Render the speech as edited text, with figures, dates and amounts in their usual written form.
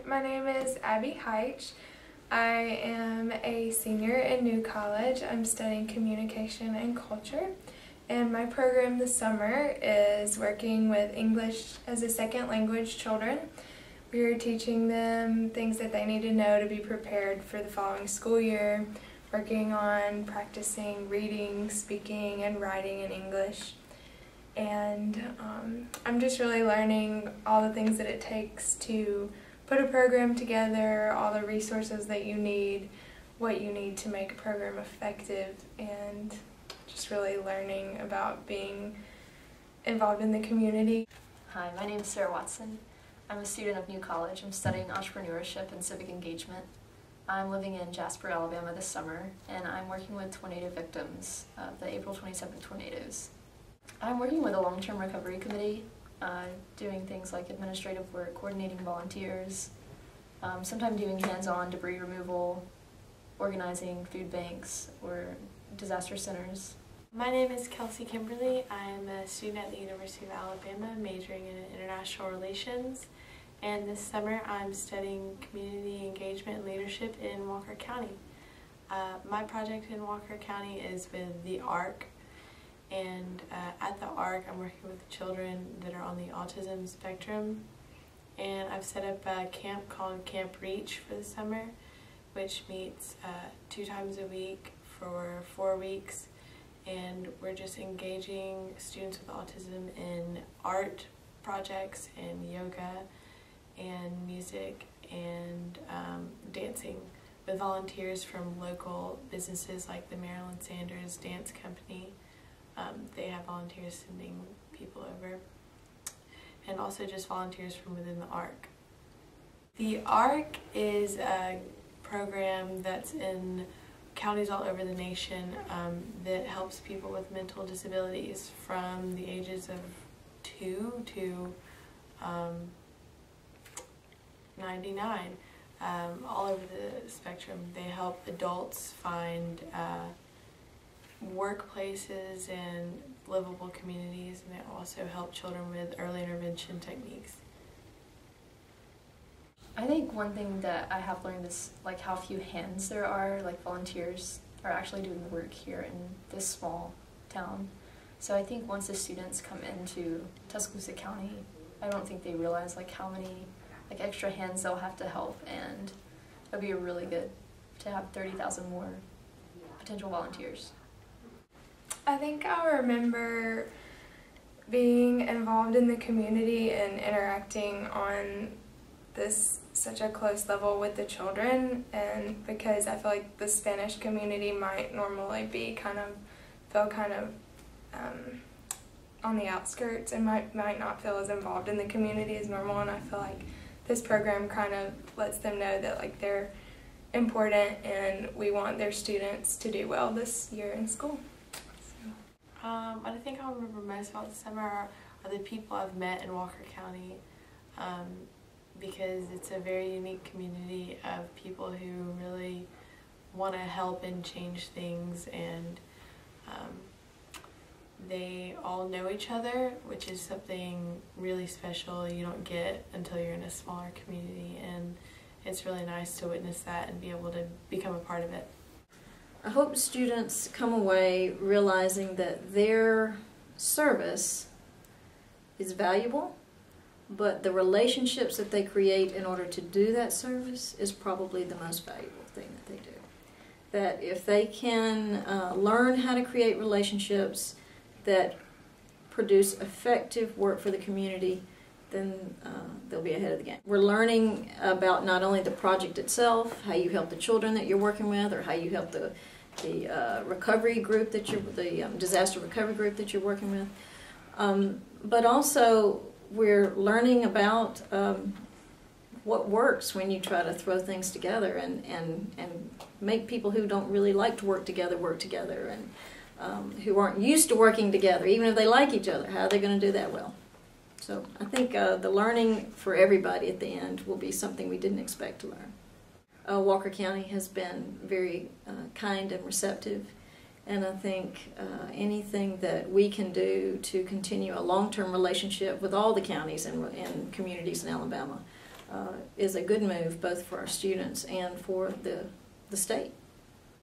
My name is Abby Heitch. I am a senior in New College. I'm studying communication and culture, and my program this summer is working with English as a second language children. We are teaching them things that they need to know to be prepared for the following school year, working on practicing reading, speaking, and writing in English. And I'm just really learning all the things that it takes to put a program together, all the resources that you need, what you need to make a program effective, and just really learning about being involved in the community. Hi, my name is Sarah Watson. I'm a student of New College. I'm studying entrepreneurship and civic engagement. I'm living in Jasper, Alabama this summer, and I'm working with tornado victims of the April 27 tornadoes. I'm working with a long-term recovery committee, doing things like administrative work, coordinating volunteers, sometimes doing hands-on debris removal, organizing food banks or disaster centers. My name is Kelsey Kimberly. I'm a student at the University of Alabama, majoring in international relations, and this summer I'm studying community engagement and leadership in Walker County. My project in Walker County is with the ARC, and at the ARC I'm working with children that are on the autism spectrum, and I've set up a camp called Camp Reach for the summer, which meets 2 times a week for 4 weeks, and we're just engaging students with autism in art projects and yoga and music and dancing with volunteers from local businesses like the Marilyn Sanders Dance Company. They have volunteers sending people over, and also just volunteers from within the ARC. The ARC is a program that's in counties all over the nation that helps people with mental disabilities from the ages of 2 to 99. All over the spectrum. They help adults find workplaces and livable communities, and they also help children with early intervention techniques. I think one thing that I have learned is like how few hands there are, like volunteers are actually doing the work here in this small town. So I think once the students come into Tuscaloosa County, I don't think they realize like how many like extra hands they'll have to help, and it'll be really good to have 30,000 more potential volunteers. I think I'll remember being involved in the community and interacting on this such a close level with the children, and because I feel like the Spanish community might normally be feel kind of on the outskirts and might not feel as involved in the community as normal, and I feel like this program kind of lets them know that like they're important and we want their students to do well this year in school. What I think I'll remember most about the summer are the people I've met in Walker County, because it's a very unique community of people who really want to help and change things, and they all know each other, which is something really special you don't get until you're in a smaller community, and it's really nice to witness that and be able to become a part of it. I hope students come away realizing that their service is valuable, but the relationships that they create in order to do that service is probably the most valuable thing that they do. That if they can learn how to create relationships that produce effective work for the community, then they'll be ahead of the game. We're learning about not only the project itself, how you help the children that you're working with, or how you help the recovery group that the disaster recovery group that you're working with, but also we're learning about what works when you try to throw things together and make people who don't really like to work together, and who aren't used to working together, even if they like each other, how are they going to do that well? So I think the learning for everybody at the end will be something we didn't expect to learn. Walker County has been very kind and receptive, and I think anything that we can do to continue a long-term relationship with all the counties and communities in Alabama is a good move both for our students and for the state.